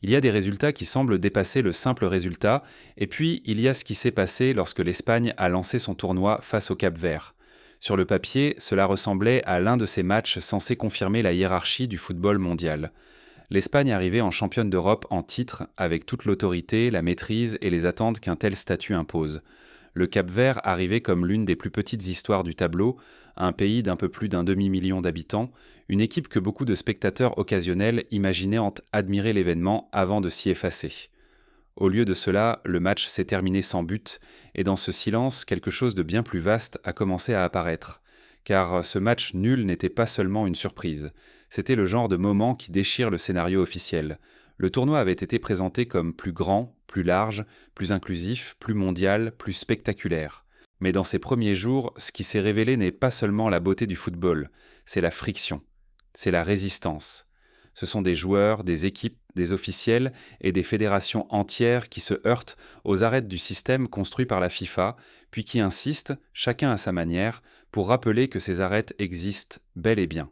Il y a des résultats qui semblent dépasser le simple résultat, et puis il y a ce qui s'est passé lorsque l'Espagne a lancé son tournoi face au Cap-Vert. Sur le papier, cela ressemblait à l'un de ces matchs censés confirmer la hiérarchie du football mondial. L'Espagne arrivait en championne d'Europe en titre, avec toute l'autorité, la maîtrise et les attentes qu'un tel statut impose. Le Cap-Vert arrivait comme l'une des plus petites histoires du tableau, un pays d'un peu plus d'un demi-million d'habitants, une équipe que beaucoup de spectateurs occasionnels imaginaient admirer l'événement avant de s'y effacer. Au lieu de cela, le match s'est terminé sans but, et dans ce silence, quelque chose de bien plus vaste a commencé à apparaître. Car ce match nul n'était pas seulement une surprise, c'était le genre de moment qui déchire le scénario officiel. Le tournoi avait été présenté comme plus grand, plus large, plus inclusif, plus mondial, plus spectaculaire. Mais dans ces premiers jours, ce qui s'est révélé n'est pas seulement la beauté du football, c'est la friction, c'est la résistance. Ce sont des joueurs, des équipes, des officiels et des fédérations entières qui se heurtent aux arêtes du système construit par la FIFA, puis qui insistent, chacun à sa manière, pour rappeler que ces arêtes existent bel et bien.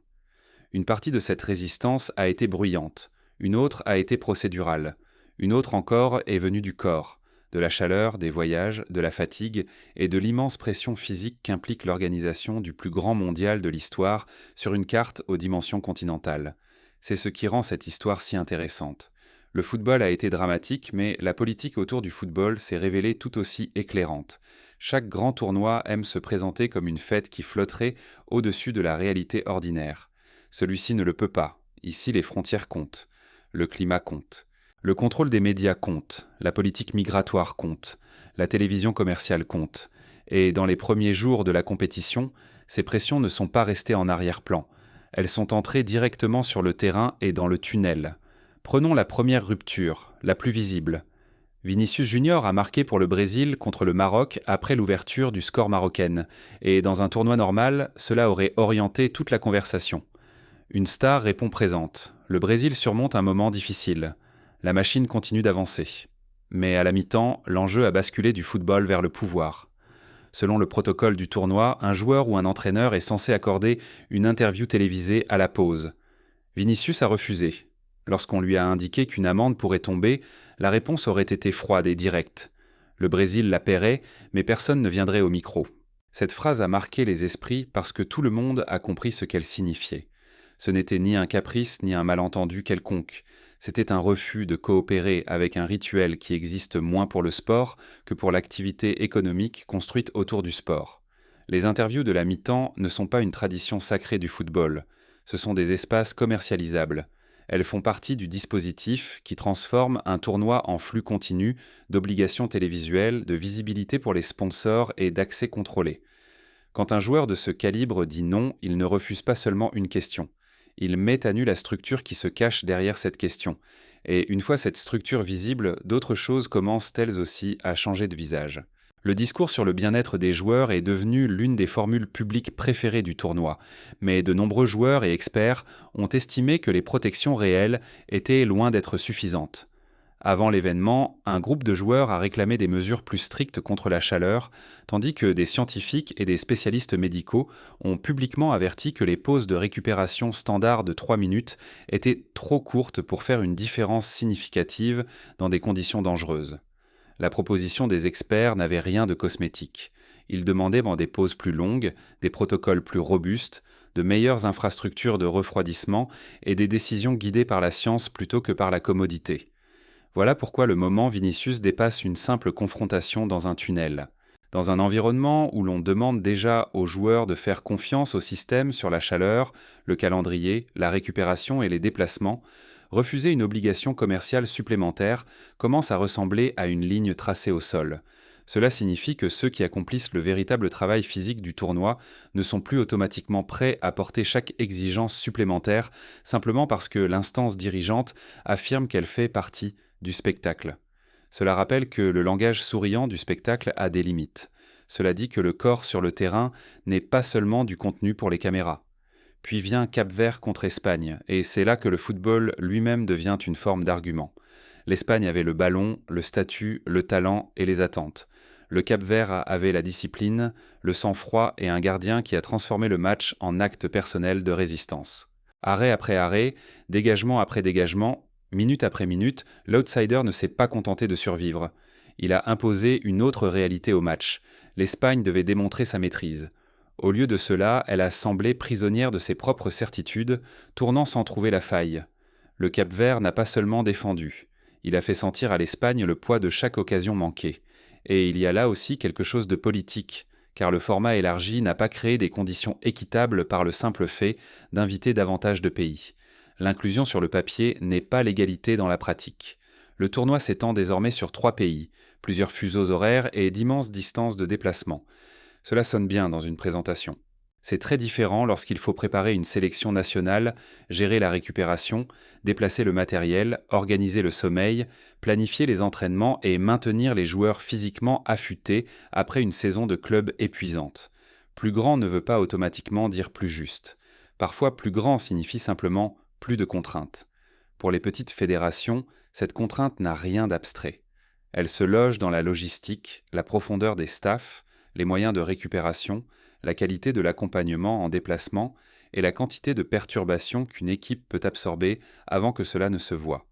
Une partie de cette résistance a été bruyante, une autre a été procédurale, une autre encore est venue du corps, de la chaleur, des voyages, de la fatigue et de l'immense pression physique qu'implique l'organisation du plus grand mondial de l'histoire sur une carte aux dimensions continentales. C'est ce qui rend cette histoire si intéressante. Le football a été dramatique, mais la politique autour du football s'est révélée tout aussi éclairante. Chaque grand tournoi aime se présenter comme une fête qui flotterait au-dessus de la réalité ordinaire. Celui-ci ne le peut pas. Ici, les frontières comptent. Le climat compte. Le contrôle des médias compte. La politique migratoire compte. La télévision commerciale compte. Et dans les premiers jours de la compétition, ces pressions ne sont pas restées en arrière-plan. Elles sont entrées directement sur le terrain et dans le tunnel. Prenons la première rupture, la plus visible. Vinicius Junior a marqué pour le Brésil contre le Maroc après l'ouverture du score marocaine, et dans un tournoi normal, cela aurait orienté toute la conversation. Une star répond présente. Le Brésil surmonte un moment difficile. La machine continue d'avancer. Mais à la mi-temps, l'enjeu a basculé du football vers le pouvoir. Selon le protocole du tournoi, un joueur ou un entraîneur est censé accorder une interview télévisée à la pause. Vinicius a refusé. Lorsqu'on lui a indiqué qu'une amende pourrait tomber, la réponse aurait été froide et directe. Le Brésil la paierait, mais personne ne viendrait au micro. Cette phrase a marqué les esprits parce que tout le monde a compris ce qu'elle signifiait. Ce n'était ni un caprice ni un malentendu quelconque. C'était un refus de coopérer avec un rituel qui existe moins pour le sport que pour l'activité économique construite autour du sport. Les interviews de la mi-temps ne sont pas une tradition sacrée du football. Ce sont des espaces commercialisables. Elles font partie du dispositif qui transforme un tournoi en flux continu d'obligations télévisuelles, de visibilité pour les sponsors et d'accès contrôlé. Quand un joueur de ce calibre dit non, il ne refuse pas seulement une question. Il met à nu la structure qui se cache derrière cette question. Et une fois cette structure visible, d'autres choses commencent elles aussi à changer de visage. Le discours sur le bien-être des joueurs est devenu l'une des formules publiques préférées du tournoi, mais de nombreux joueurs et experts ont estimé que les protections réelles étaient loin d'être suffisantes. Avant l'événement, un groupe de joueurs a réclamé des mesures plus strictes contre la chaleur, tandis que des scientifiques et des spécialistes médicaux ont publiquement averti que les pauses de récupération standard de 3 minutes étaient trop courtes pour faire une différence significative dans des conditions dangereuses. La proposition des experts n'avait rien de cosmétique. Ils demandaient des pauses plus longues, des protocoles plus robustes, de meilleures infrastructures de refroidissement et des décisions guidées par la science plutôt que par la commodité. Voilà pourquoi le moment Vinicius dépasse une simple confrontation dans un tunnel. Dans un environnement où l'on demande déjà aux joueurs de faire confiance au système sur la chaleur, le calendrier, la récupération et les déplacements, refuser une obligation commerciale supplémentaire commence à ressembler à une ligne tracée au sol. Cela signifie que ceux qui accomplissent le véritable travail physique du tournoi ne sont plus automatiquement prêts à porter chaque exigence supplémentaire simplement parce que l'instance dirigeante affirme qu'elle fait partie du spectacle. Cela rappelle que le langage souriant du spectacle a des limites. Cela dit que le corps sur le terrain n'est pas seulement du contenu pour les caméras. Puis vient Cap-Vert contre Espagne, et c'est là que le football lui-même devient une forme d'argument. L'Espagne avait le ballon, le statut, le talent et les attentes. Le Cap-Vert avait la discipline, le sang-froid et un gardien qui a transformé le match en acte personnel de résistance. Arrêt après arrêt, dégagement après dégagement, Minute après minute, l'outsider ne s'est pas contenté de survivre. Il a imposé une autre réalité au match. L'Espagne devait démontrer sa maîtrise. Au lieu de cela, elle a semblé prisonnière de ses propres certitudes, tournant sans trouver la faille. Le Cap-Vert n'a pas seulement défendu. Il a fait sentir à l'Espagne le poids de chaque occasion manquée. Et il y a là aussi quelque chose de politique, car le format élargi n'a pas créé des conditions équitables par le simple fait d'inviter davantage de pays. L'inclusion sur le papier n'est pas l'égalité dans la pratique. Le tournoi s'étend désormais sur 3 pays, plusieurs fuseaux horaires et d'immenses distances de déplacement. Cela sonne bien dans une présentation. C'est très différent lorsqu'il faut préparer une sélection nationale, gérer la récupération, déplacer le matériel, organiser le sommeil, planifier les entraînements et maintenir les joueurs physiquement affûtés après une saison de club épuisante. Plus grand ne veut pas automatiquement dire plus juste. Parfois, plus grand signifie simplement plus de contraintes. Pour les petites fédérations, cette contrainte n'a rien d'abstrait. Elle se loge dans la logistique, la profondeur des staffs, les moyens de récupération, la qualité de l'accompagnement en déplacement et la quantité de perturbations qu'une équipe peut absorber avant que cela ne se voie.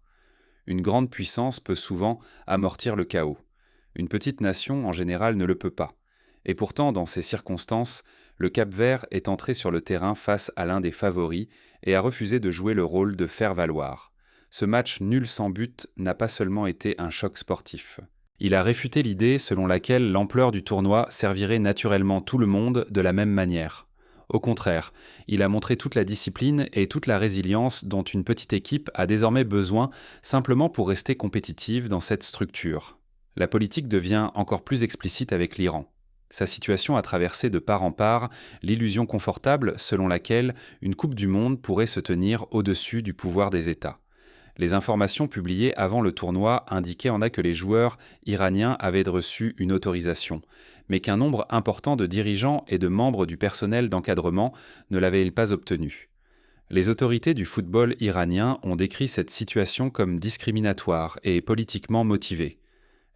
Une grande puissance peut souvent amortir le chaos. Une petite nation, en général, ne le peut pas. Et pourtant, dans ces circonstances, le Cap-Vert est entré sur le terrain face à l'un des favoris et a refusé de jouer le rôle de faire-valoir. Ce match nul sans but n'a pas seulement été un choc sportif. Il a réfuté l'idée selon laquelle l'ampleur du tournoi servirait naturellement tout le monde de la même manière. Au contraire, il a montré toute la discipline et toute la résilience dont une petite équipe a désormais besoin simplement pour rester compétitive dans cette structure. La politique devient encore plus explicite avec l'Iran. Sa situation a traversé de part en part l'illusion confortable selon laquelle une Coupe du Monde pourrait se tenir au-dessus du pouvoir des États. Les informations publiées avant le tournoi indiquaient en a que les joueurs iraniens avaient reçu une autorisation, mais qu'un nombre important de dirigeants et de membres du personnel d'encadrement ne l'avaient pas obtenue. Les autorités du football iranien ont décrit cette situation comme discriminatoire et politiquement motivée.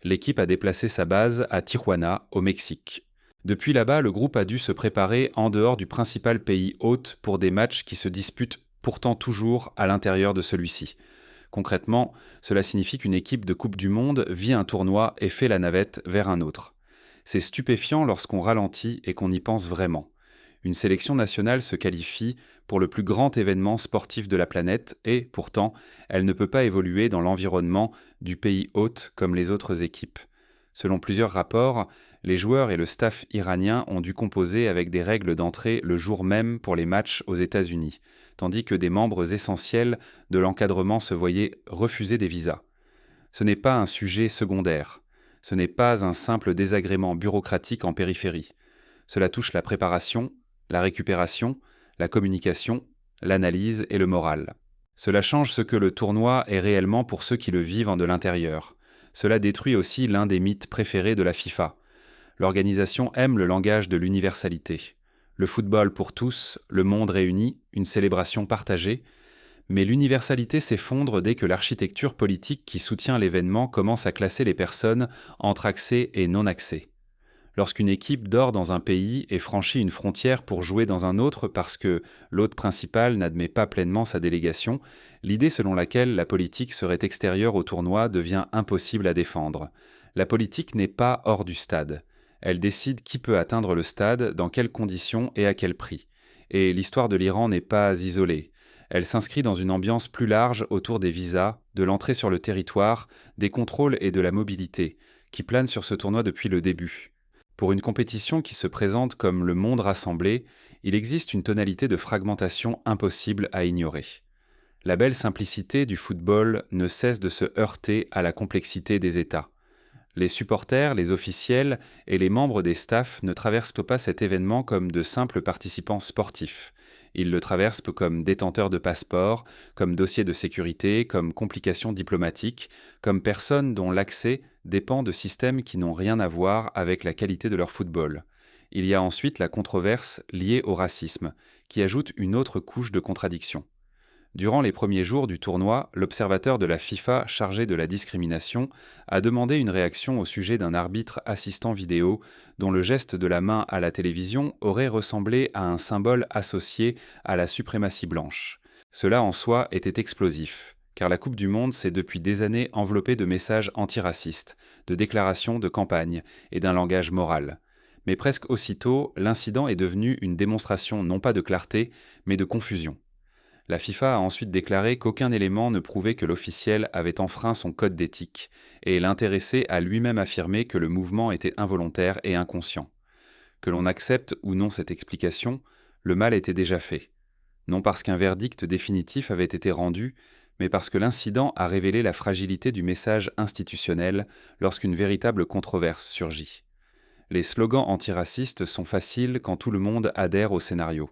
L'équipe a déplacé sa base à Tijuana, au Mexique. Depuis là-bas, le groupe a dû se préparer en dehors du principal pays hôte pour des matchs qui se disputent pourtant toujours à l'intérieur de celui-ci. Concrètement, cela signifie qu'une équipe de Coupe du Monde vit un tournoi et fait la navette vers un autre. C'est stupéfiant lorsqu'on ralentit et qu'on y pense vraiment. Une sélection nationale se qualifie pour le plus grand événement sportif de la planète et, pourtant, elle ne peut pas évoluer dans l'environnement du pays hôte comme les autres équipes. Selon plusieurs rapports, les joueurs et le staff iranien ont dû composer avec des règles d'entrée le jour même pour les matchs aux États-Unis, tandis que des membres essentiels de l'encadrement se voyaient refuser des visas. Ce n'est pas un sujet secondaire. Ce n'est pas un simple désagrément bureaucratique en périphérie. Cela touche la préparation, la récupération, la communication, l'analyse et le moral. Cela change ce que le tournoi est réellement pour ceux qui le vivent de l'intérieur. Cela détruit aussi l'un des mythes préférés de la FIFA. L'organisation aime le langage de l'universalité. Le football pour tous, le monde réuni, une célébration partagée. Mais l'universalité s'effondre dès que l'architecture politique qui soutient l'événement commence à classer les personnes entre accès et non-accès. Lorsqu'une équipe dort dans un pays et franchit une frontière pour jouer dans un autre parce que l'hôte principal n'admet pas pleinement sa délégation, l'idée selon laquelle la politique serait extérieure au tournoi devient impossible à défendre. La politique n'est pas hors du stade. Elle décide qui peut atteindre le stade, dans quelles conditions et à quel prix. Et l'histoire de l'Iran n'est pas isolée. Elle s'inscrit dans une ambiance plus large autour des visas, de l'entrée sur le territoire, des contrôles et de la mobilité, qui planent sur ce tournoi depuis le début. Pour une compétition qui se présente comme le monde rassemblé, il existe une tonalité de fragmentation impossible à ignorer. La belle simplicité du football ne cesse de se heurter à la complexité des États. Les supporters, les officiels et les membres des staffs ne traversent pas cet événement comme de simples participants sportifs. Ils le traversent comme détenteurs de passeports, comme dossiers de sécurité, comme complications diplomatiques, comme personnes dont l'accès dépend de systèmes qui n'ont rien à voir avec la qualité de leur football. Il y a ensuite la controverse liée au racisme, qui ajoute une autre couche de contradiction. Durant les premiers jours du tournoi, l'observateur de la FIFA chargé de la discrimination a demandé une réaction au sujet d'un arbitre assistant vidéo dont le geste de la main à la télévision aurait ressemblé à un symbole associé à la suprématie blanche. Cela en soi était explosif, car la Coupe du Monde s'est depuis des années enveloppée de messages antiracistes, de déclarations de campagne et d'un langage moral. Mais presque aussitôt, l'incident est devenu une démonstration non pas de clarté, mais de confusion. La FIFA a ensuite déclaré qu'aucun élément ne prouvait que l'officiel avait enfreint son code d'éthique, et l'intéressé a lui-même affirmé que le mouvement était involontaire et inconscient. Que l'on accepte ou non cette explication, le mal était déjà fait. Non parce qu'un verdict définitif avait été rendu, mais parce que l'incident a révélé la fragilité du message institutionnel lorsqu'une véritable controverse surgit. Les slogans antiracistes sont faciles quand tout le monde adhère au scénario.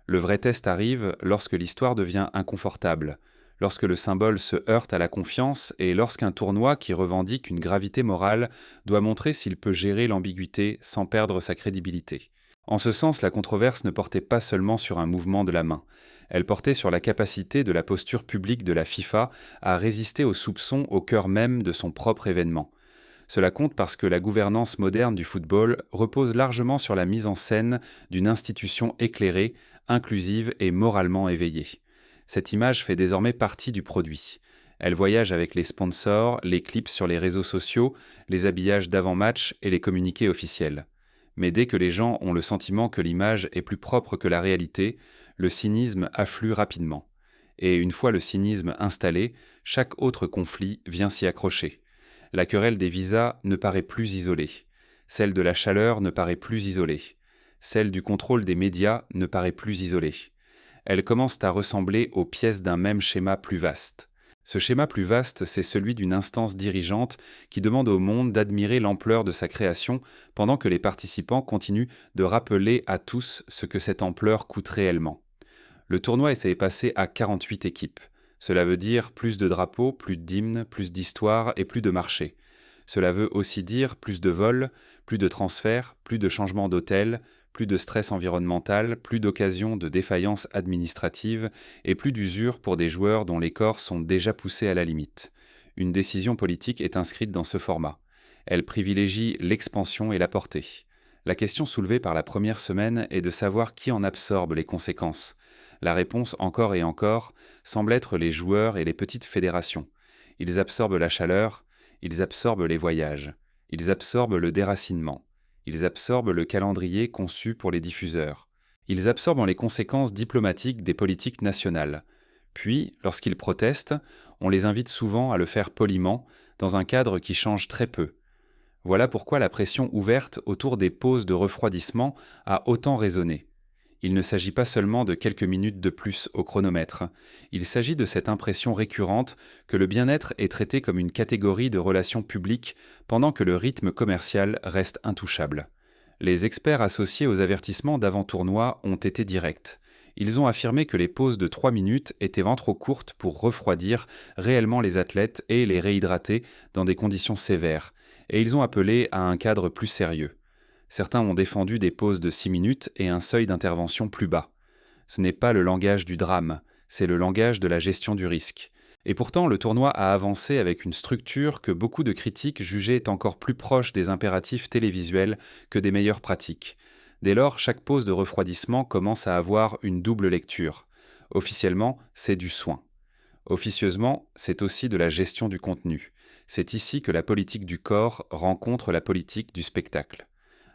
Le vrai test arrive lorsque l'histoire devient inconfortable, lorsque le symbole se heurte à la confiance et lorsqu'un tournoi qui revendique une gravité morale doit montrer s'il peut gérer l'ambiguïté sans perdre sa crédibilité. En ce sens, la controverse ne portait pas seulement sur un mouvement de la main, elle portait sur la capacité de la posture publique de la FIFA à résister aux soupçons au cœur même de son propre événement. Cela compte parce que la gouvernance moderne du football repose largement sur la mise en scène d'une institution éclairée, inclusive et moralement éveillée. Cette image fait désormais partie du produit. Elle voyage avec les sponsors, les clips sur les réseaux sociaux, les habillages d'avant-match et les communiqués officiels. Mais dès que les gens ont le sentiment que l'image est plus propre que la réalité, le cynisme afflue rapidement. Et une fois le cynisme installé, chaque autre conflit vient s'y accrocher. La querelle des visas ne paraît plus isolée. Celle de la chaleur ne paraît plus isolée. Celle du contrôle des médias ne paraît plus isolée. Elles commencent à ressembler aux pièces d'un même schéma plus vaste. Ce schéma plus vaste, c'est celui d'une instance dirigeante qui demande au monde d'admirer l'ampleur de sa création pendant que les participants continuent de rappeler à tous ce que cette ampleur coûte réellement. Le tournoi s'est passé à 48 équipes. Cela veut dire plus de drapeaux, plus d'hymnes, plus d'histoires et plus de marchés. Cela veut aussi dire plus de vols, plus de transferts, plus de changements d'hôtels, plus de stress environnemental, plus d'occasions de défaillance administrative et plus d'usure pour des joueurs dont les corps sont déjà poussés à la limite. Une décision politique est inscrite dans ce format. Elle privilégie l'expansion et la portée. La question soulevée par la première semaine est de savoir qui en absorbe les conséquences. La réponse, encore et encore, semble être les joueurs et les petites fédérations. Ils absorbent la chaleur, ils absorbent les voyages, ils absorbent le déracinement, ils absorbent le calendrier conçu pour les diffuseurs, ils absorbent les conséquences diplomatiques des politiques nationales. Puis, lorsqu'ils protestent, on les invite souvent à le faire poliment, dans un cadre qui change très peu. Voilà pourquoi la pression ouverte autour des pauses de refroidissement a autant résonné. Il ne s'agit pas seulement de quelques minutes de plus au chronomètre, il s'agit de cette impression récurrente que le bien-être est traité comme une catégorie de relations publiques pendant que le rythme commercial reste intouchable. Les experts associés aux avertissements d'avant-tournoi ont été directs. Ils ont affirmé que les pauses de 3 minutes étaient vraiment trop courtes pour refroidir réellement les athlètes et les réhydrater dans des conditions sévères, et ils ont appelé à un cadre plus sérieux. Certains ont défendu des pauses de 6 minutes et un seuil d'intervention plus bas. Ce n'est pas le langage du drame, c'est le langage de la gestion du risque. Et pourtant, le tournoi a avancé avec une structure que beaucoup de critiques jugeaient encore plus proche des impératifs télévisuels que des meilleures pratiques. Dès lors, chaque pause de refroidissement commence à avoir une double lecture. Officiellement, c'est du soin. Officieusement, c'est aussi de la gestion du contenu. C'est ici que la politique du corps rencontre la politique du spectacle.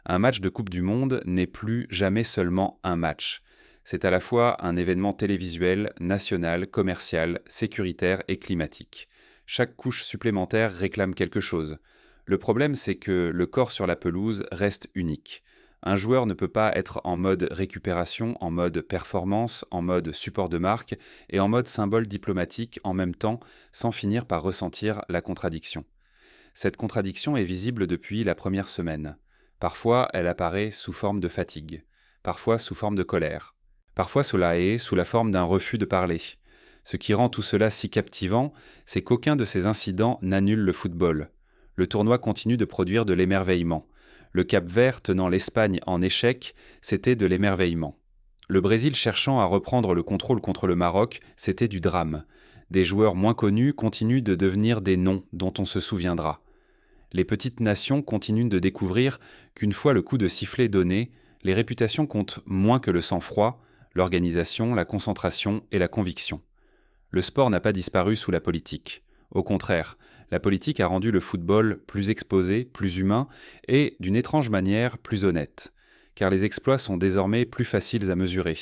Un match de Coupe du Monde n'est plus jamais seulement un match. C'est à la fois un événement télévisuel, national, commercial, sécuritaire et climatique. Chaque couche supplémentaire réclame quelque chose. Le problème, c'est que le corps sur la pelouse reste unique. Un joueur ne peut pas être en mode récupération, en mode performance, en mode support de marque et en mode symbole diplomatique en même temps, sans finir par ressentir la contradiction. Cette contradiction est visible depuis la première semaine. Parfois, elle apparaît sous forme de fatigue, parfois sous forme de colère, parfois sous la forme d'un refus de parler. Ce qui rend tout cela si captivant, c'est qu'aucun de ces incidents n'annule le football. Le tournoi continue de produire de l'émerveillement. Le Cap-Vert tenant l'Espagne en échec, c'était de l'émerveillement. Le Brésil cherchant à reprendre le contrôle contre le Maroc, c'était du drame. Des joueurs moins connus continuent de devenir des noms dont on se souviendra. Les petites nations continuent de découvrir qu'une fois le coup de sifflet donné, les réputations comptent moins que le sang-froid, l'organisation, la concentration et la conviction. Le sport n'a pas disparu sous la politique. Au contraire, la politique a rendu le football plus exposé, plus humain et, d'une étrange manière, plus honnête. Car les exploits sont désormais plus faciles à mesurer.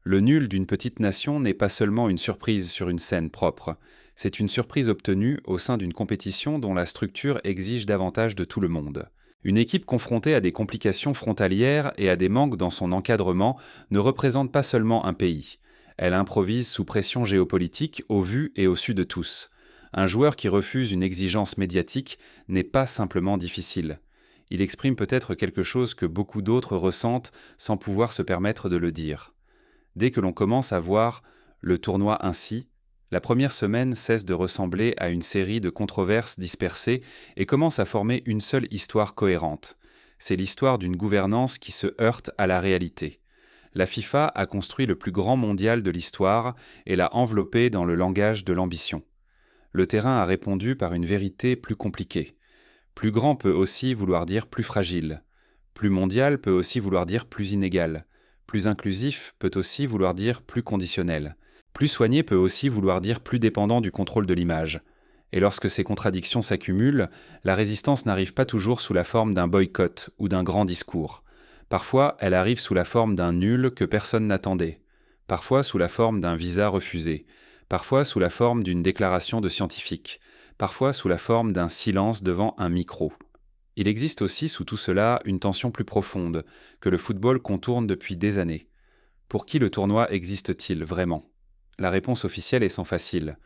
Le nul d'une petite nation n'est pas seulement une surprise sur une scène propre, c'est une surprise obtenue au sein d'une compétition dont la structure exige davantage de tout le monde. Une équipe confrontée à des complications frontalières et à des manques dans son encadrement ne représente pas seulement un pays. Elle improvise sous pression géopolitique au vu et au su de tous. Un joueur qui refuse une exigence médiatique n'est pas simplement difficile. Il exprime peut-être quelque chose que beaucoup d'autres ressentent sans pouvoir se permettre de le dire. Dès que l'on commence à voir le tournoi ainsi, la première semaine cesse de ressembler à une série de controverses dispersées et commence à former une seule histoire cohérente. C'est l'histoire d'une gouvernance qui se heurte à la réalité. La FIFA a construit le plus grand mondial de l'histoire et l'a enveloppé dans le langage de l'ambition. Le terrain a répondu par une vérité plus compliquée. Plus grand peut aussi vouloir dire plus fragile. Plus mondial peut aussi vouloir dire plus inégal. Plus inclusif peut aussi vouloir dire plus conditionnel. Plus soigné peut aussi vouloir dire plus dépendant du contrôle de l'image. Et lorsque ces contradictions s'accumulent, la résistance n'arrive pas toujours sous la forme d'un boycott ou d'un grand discours. Parfois, elle arrive sous la forme d'un nul que personne n'attendait. Parfois sous la forme d'un visa refusé. Parfois sous la forme d'une déclaration de scientifique. Parfois sous la forme d'un silence devant un micro. Il existe aussi sous tout cela une tension plus profonde, que le football contourne depuis des années. Pour qui le tournoi existe-t-il vraiment ? La réponse officielle est sans facile.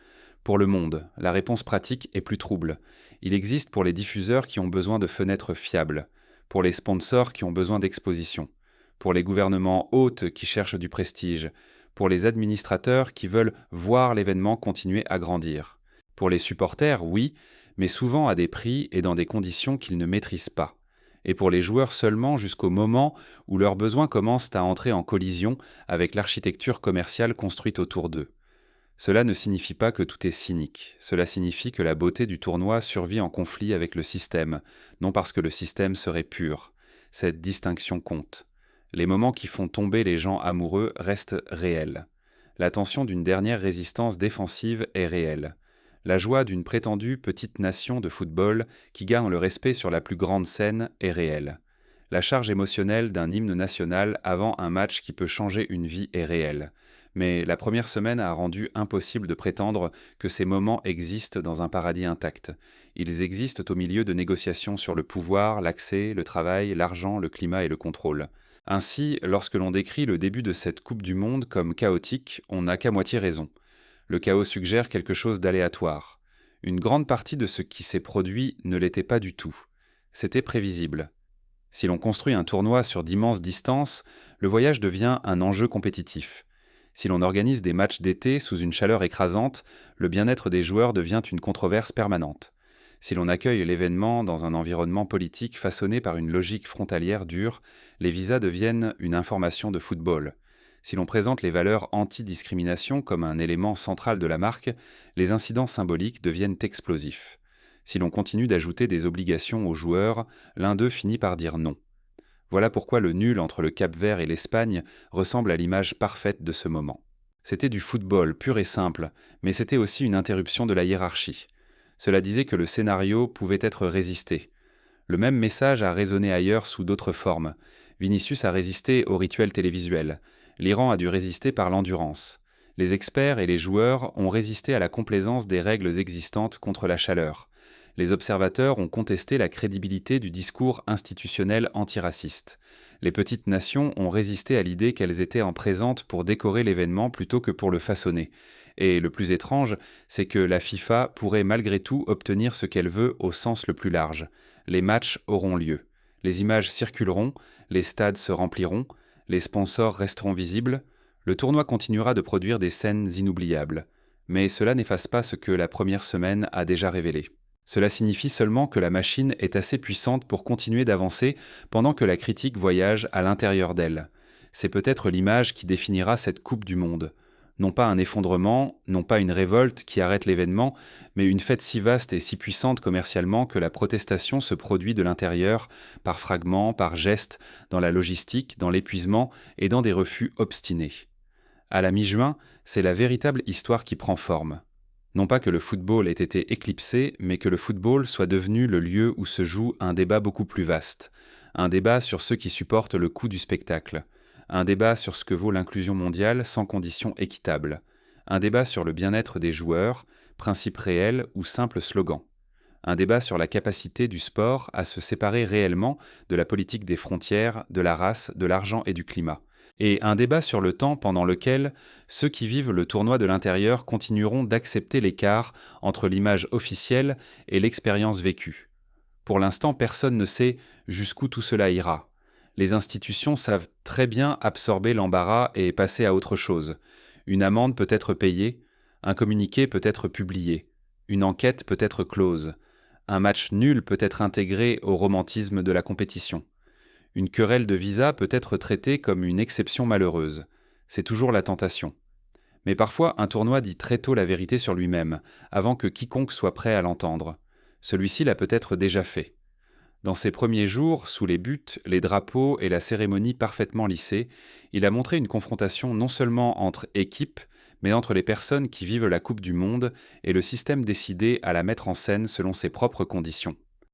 Pour le monde, la réponse pratique est plus trouble. Il existe pour les diffuseurs qui ont besoin de fenêtres fiables, pour les sponsors qui ont besoin d'exposition, pour les gouvernements hôtes qui cherchent du prestige, pour les administrateurs qui veulent voir l'événement continuer à grandir. Pour les supporters, oui, mais souvent à des prix et dans des conditions qu'ils ne maîtrisent pas. Et pour les joueurs seulement jusqu'au moment où leurs besoins commencent à entrer en collision avec l'architecture commerciale construite autour d'eux. Cela ne signifie pas que tout est cynique, cela signifie que la beauté du tournoi survit en conflit avec le système, non parce que le système serait pur. Cette distinction compte. Les moments qui font tomber les gens amoureux restent réels. La tension d'une dernière résistance défensive est réelle. La joie d'une prétendue petite nation de football qui gagne le respect sur la plus grande scène est réelle. La charge émotionnelle d'un hymne national avant un match qui peut changer une vie est réelle. Mais la première semaine a rendu impossible de prétendre que ces moments existent dans un paradis intact. Ils existent au milieu de négociations sur le pouvoir, l'accès, le travail, l'argent, le climat et le contrôle. Ainsi, lorsque l'on décrit le début de cette Coupe du Monde comme chaotique, on n'a qu'à moitié raison. Le chaos suggère quelque chose d'aléatoire. Une grande partie de ce qui s'est produit ne l'était pas du tout. C'était prévisible. Si l'on construit un tournoi sur d'immenses distances, le voyage devient un enjeu compétitif. Si l'on organise des matchs d'été sous une chaleur écrasante, le bien-être des joueurs devient une controverse permanente. Si l'on accueille l'événement dans un environnement politique façonné par une logique frontalière dure, les visas deviennent une information de football. Si l'on présente les valeurs anti-discrimination comme un élément central de la marque, les incidents symboliques deviennent explosifs. Si l'on continue d'ajouter des obligations aux joueurs, l'un d'eux finit par dire non. Voilà pourquoi le nul entre le Cap-Vert et l'Espagne ressemble à l'image parfaite de ce moment. C'était du football pur et simple, mais c'était aussi une interruption de la hiérarchie. Cela disait que le scénario pouvait être résisté. Le même message a résonné ailleurs sous d'autres formes. Vinicius a résisté au rituel télévisuel. L'Iran a dû résister par l'endurance. Les experts et les joueurs ont résisté à la complaisance des règles existantes contre la chaleur. Les observateurs ont contesté la crédibilité du discours institutionnel antiraciste. Les petites nations ont résisté à l'idée qu'elles étaient en présente pour décorer l'événement plutôt que pour le façonner. Et le plus étrange, c'est que la FIFA pourrait malgré tout obtenir ce qu'elle veut au sens le plus large. Les matchs auront lieu. Les images circuleront, les stades se rempliront, les sponsors resteront visibles, le tournoi continuera de produire des scènes inoubliables. Mais cela n'efface pas ce que la première semaine a déjà révélé. Cela signifie seulement que la machine est assez puissante pour continuer d'avancer pendant que la critique voyage à l'intérieur d'elle. C'est peut-être l'image qui définira cette Coupe du Monde. Non pas un effondrement, non pas une révolte qui arrête l'événement, mais une fête si vaste et si puissante commercialement que la protestation se produit de l'intérieur, par fragments, par gestes, dans la logistique, dans l'épuisement et dans des refus obstinés. À la mi-juin, c'est la véritable histoire qui prend forme. Non pas que le football ait été éclipsé, mais que le football soit devenu le lieu où se joue un débat beaucoup plus vaste. Un débat sur ceux qui supportent le coût du spectacle. Un débat sur ce que vaut l'inclusion mondiale sans conditions équitables. Un débat sur le bien-être des joueurs, principe réel ou simple slogan. Un débat sur la capacité du sport à se séparer réellement de la politique des frontières, de la race, de l'argent et du climat. Et un débat sur le temps pendant lequel ceux qui vivent le tournoi de l'intérieur continueront d'accepter l'écart entre l'image officielle et l'expérience vécue. Pour l'instant, personne ne sait jusqu'où tout cela ira. Les institutions savent très bien absorber l'embarras et passer à autre chose. Une amende peut être payée, un communiqué peut être publié, une enquête peut être close, un match nul peut être intégré au romantisme de la compétition. Une querelle de visa peut être traitée comme une exception malheureuse. C'est toujours la tentation. Mais parfois, un tournoi dit très tôt la vérité sur lui-même, avant que quiconque soit prêt à l'entendre. Celui-ci l'a peut-être déjà fait. Dans ses premiers jours, sous les buts, les drapeaux et la cérémonie parfaitement lissée, il a montré une confrontation non seulement entre équipes, mais entre les personnes qui vivent la Coupe du Monde et le système décidé à la mettre en scène selon ses propres conditions.